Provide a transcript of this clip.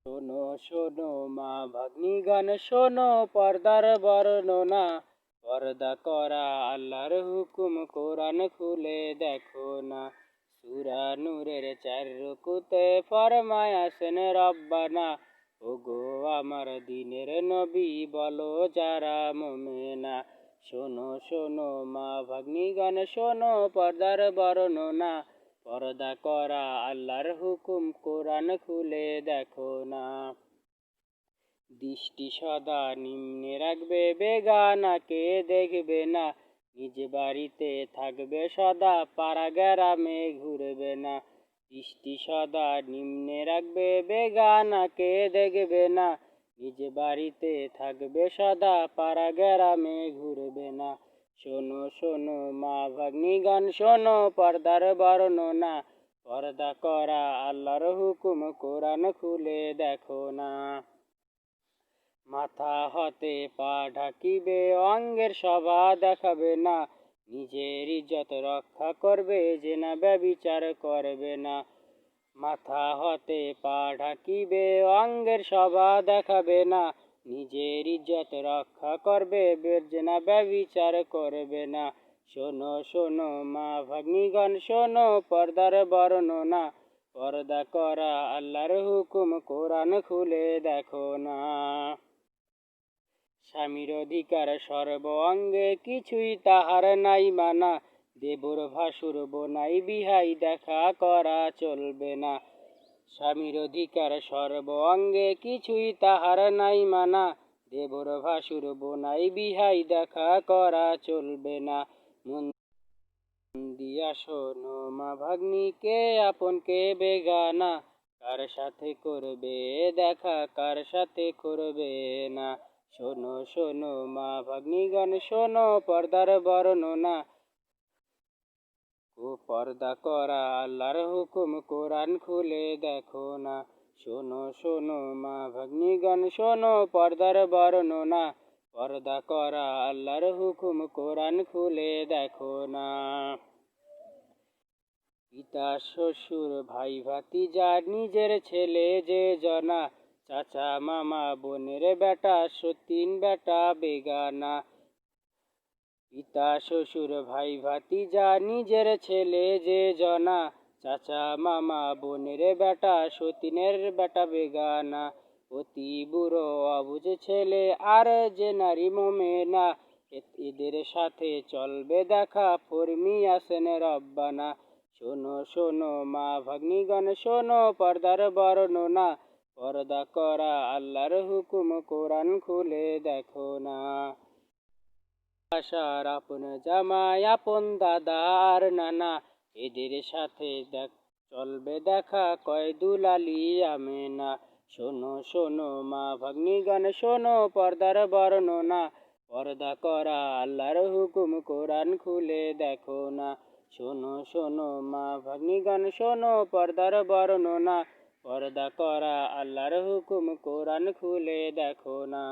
শোনো শোনো মা ভাগ্নি গান শোনো পর্দার বর্ণনা। পর্দা করা আল্লাহর হুকুম কোরআন খুলে দেখো না। সূরা নূরের 4 রুকুতে ফরমায় আছেন রব্বানা। ওগো আমার দিনের নবী বলো যারা মুমিনা। শোনো শোনো মা ভাগ্নি গান শোনো পর্দার বর্ণনা। পর্দা করা আল্লাহর হুকুম কোরআন খুলে দেখো না। দৃষ্টি সদা নিম্নে রাখবে বেগানাকে দেখবে না। নিজ বাড়িতে থাকবে সদা পাড়া গ্রামে ঘুরবে না। দৃষ্টি সদা নিম্নে রাখবে বেগানাকে দেখবে না। নিজ বাড়িতে থাকবে সদা পাড়া গ্রামে ঘুরবে না। শোনো শোনো মা ভাগ্নি গান শোনো পর্দার বর্ণনা। পর্দা করা আল্লাহর হুকুম কোরআন খুলে দেখো না। মাথা হতে পা ঢাকিবে অঙ্গের শোভা দেখাবে না। নিজের ইজ্জত রক্ষা করবে জেনা ব্যভিচার করবে না। মাথা হতে পা ঢাকিবে অঙ্গের শোভা দেখাবে না। নিজের ইজ্জত রক্ষা করবে জেনা ব্যভিচার করবে না। শোনো শোনো মা ভাগ্নিগণ শোনো পর্দার বর্ণনা। পর্দা করা আল্লাহর হুকুম কোরআন খুলে দেখো না। স্বামীর অধিকার সর্ব অঙ্গে কিছুই তাহার নাই মানা। দেবর ভাসুর বোনাই বিহাই দেখা করা চলবে না। স্বামীর অধিকার সর্ব অঙ্গে কিছুই তাহার নাই মানা। দেবর ভাসুর বোনাই বিহাই দেখা করা চলবে না। মন দিয়া শোনো মা ভাগ্নি কে আপন কে বেগানা। কার সাথে করবে দেখা কার সাথে করবে না। শোনো শোনো মা ভাগ্নিগণ শোনো পর্দার বর্ণনা। পর্দা করা আল্লাহর হুকুম কোরআন খুলে দেখো না। শোনো শোনো মা ভাগ্নিগণ শোনো পর্দার বর্ণনা। পর্দা করা আল্লাহর হুকুম কোরআন খুলে দেখো না। পিতা শ্বশুর ভাই ভাতিজা নিজের ছেলে যে জনা। চাচা মামা বোনের বেটা সতীন বেটা বেগানা। পিতা শ্বশুর ভাই ভাতিজা নিজের ছেলে যে জনা। চাচা মামা বোনের বেটা সতীনের বেটা বেগানা। অতি বুড়ো অবুঝ ছেলে আর যে নারী মোমেনা। এদের সাথে চলবে দেখা ফরমি আছেন রব্বানা। শোনো শোনো মা ভাগ্নিগণ শোনো পর্দার বর্ণনা। পর্দা করা আল্লাহর হুকুম কোরআন খুলে দেখো না। আশার আপন জামাই আপন দাদা আর নানা। এদের সাথে চলবে দেখা কয় দুলালি আমেনা। শোনো শোনো মা ভাগ্নিগণ শোনো পর্দার বর্ণনা। পর্দা করা আল্লাহর হুকুম কোরআন খুলে দেখো না। শোনো শোনো মা ভাগ্নিগণ শোনো পর্দার বর্ণনা। পর্দা করা আল্লাহর হুকুম কোরআন খুলে দেখো না।